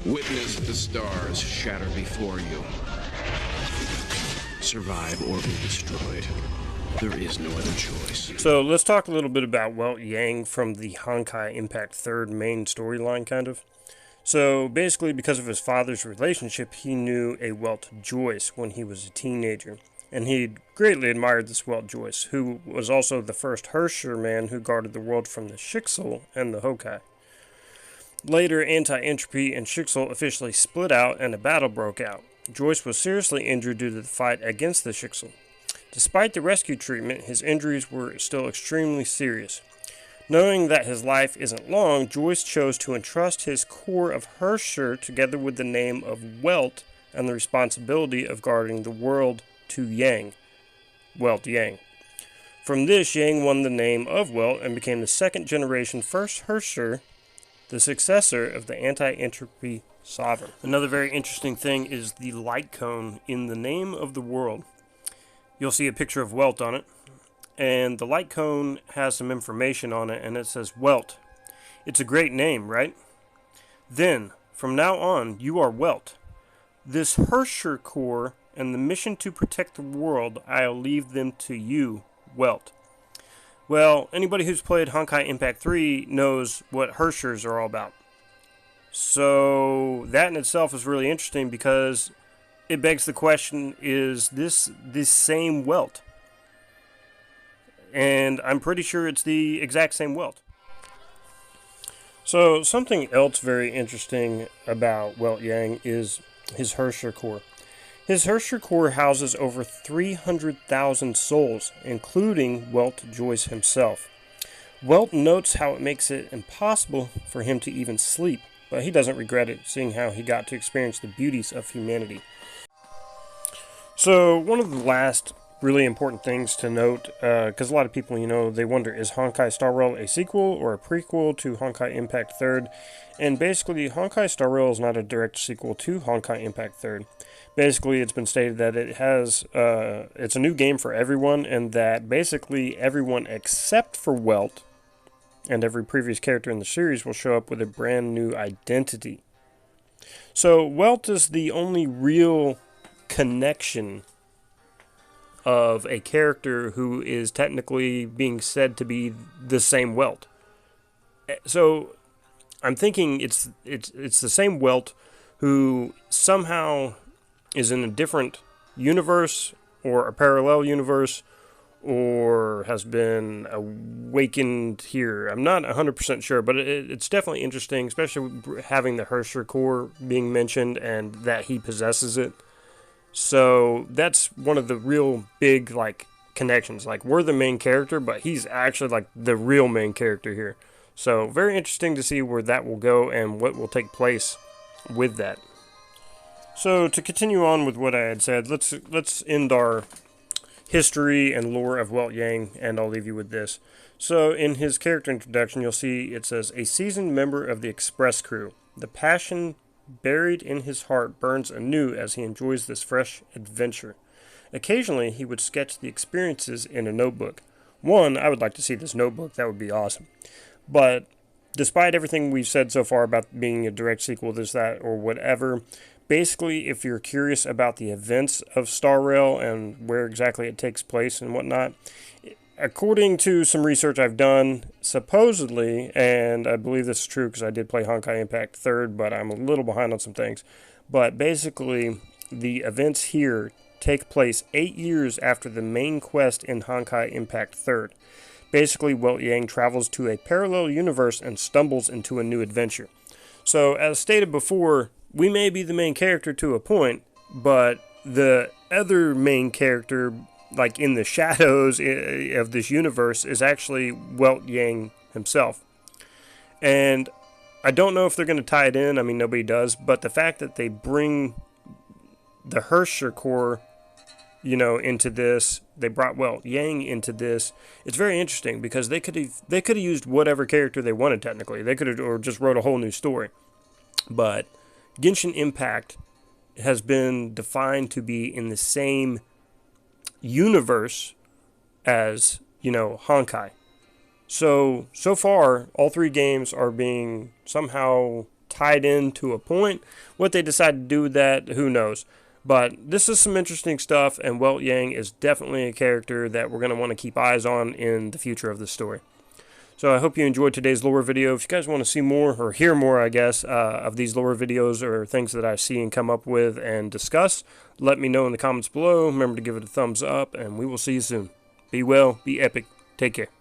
Witness the stars shatter before you. Survive or be destroyed. There is no other choice. So let's talk a little bit about Welt Yang from the Honkai Impact 3rd main storyline, kind of. So basically, because of his father's relationship, he knew a Welt Joyce when he was a teenager. And he greatly admired this Welt Joyce, who was also the first Hersher man who guarded the world from the Shixel and the Honkai. Later, Anti-Entropy and Shixel officially split out and a battle broke out. Joyce was seriously injured due to the fight against the Shixel. Despite the rescue treatment, his injuries were still extremely serious. Knowing that his life isn't long, Joyce chose to entrust his core of Hersher together with the name of Welt and the responsibility of guarding the world to Yang, Welt Yang. From this, Yang won the name of Welt and became the second generation first Hersher, the successor of the Anti-Entropy Sovereign. Another very interesting thing is the light cone in the name of the world. You'll see a picture of Welt on it, and the light cone has some information on it, and it says Welt. It's a great name, right? Then, from now on, you are Welt. This Hersher core and the mission to protect the world, I'll leave them to you, Welt. Well, anybody who's played Honkai Impact 3 knows what Hershers are all about. So, that in itself is really interesting because it begs the question, is this the same Welt? And I'm pretty sure it's the exact same Welt. So, something else very interesting about Welt Yang is his Hersher core. His Hersher core houses over 300,000 souls, including Welt Joyce himself. Welt notes how it makes it impossible for him to even sleep, but he doesn't regret it, seeing how he got to experience the beauties of humanity. So, one of the last really important things to note, because a lot of people, they wonder, is Honkai Star Rail a sequel or a prequel to Honkai Impact 3rd? And basically, Honkai Star Rail is not a direct sequel to Honkai Impact 3rd. Basically, it's been stated that it's a new game for everyone, and that basically everyone except for Welt and every previous character in the series will show up with a brand new identity. So, Welt is the only real connection of a character who is technically being said to be the same Welt. So I'm thinking it's the same Welt who somehow is in a different universe or a parallel universe or has been awakened here. I'm not 100% sure, but it's definitely interesting, especially having the Hersher core being mentioned and that he possesses it. So that's one of the real big connections. We're the main character, but he's actually the real main character here. So very interesting to see where that will go and what will take place with that. So to continue on with what I had said, let's end our history and lore of Welt Yang, and I'll leave you with this. So in his character introduction, you'll see it says, a seasoned member of the Express crew. The passion buried in his heart burns anew as he enjoys this fresh adventure. Occasionally, he would sketch the experiences in a notebook. I would like to see this notebook. That would be awesome. But despite everything we've said so far about being a direct sequel, this, that, or whatever, basically, if you're curious about the events of Star Rail and where exactly it takes place and whatnot, according to some research I've done, supposedly, and I believe this is true because I did play Honkai Impact 3rd, but I'm a little behind on some things, but basically, the events here take place 8 years after the main quest in Honkai Impact 3rd. Basically, Welt Yang travels to a parallel universe and stumbles into a new adventure. So, as stated before, we may be the main character to a point, but the other main character, in the shadows of this universe, is actually Welt Yang himself. And I don't know if they're going to tie it in. I mean, nobody does. But the fact that they bring the Hersher core, into this, they brought Welt Yang into this. It's very interesting because they could have used whatever character they wanted. Technically, they could have or just wrote a whole new story. But Genshin Impact has been defined to be in the same universe as, Honkai. So far, all three games are being somehow tied in to a point. What they decide to do with that, who knows. But this is some interesting stuff, and Welt Yang is definitely a character that we're going to want to keep eyes on in the future of the story. So I hope you enjoyed today's lore video. If you guys want to see more, or hear more, I guess, of these lore videos or things that I see and come up with and discuss, let me know in the comments below. Remember to give it a thumbs up, and we will see you soon. Be well, be epic, take care.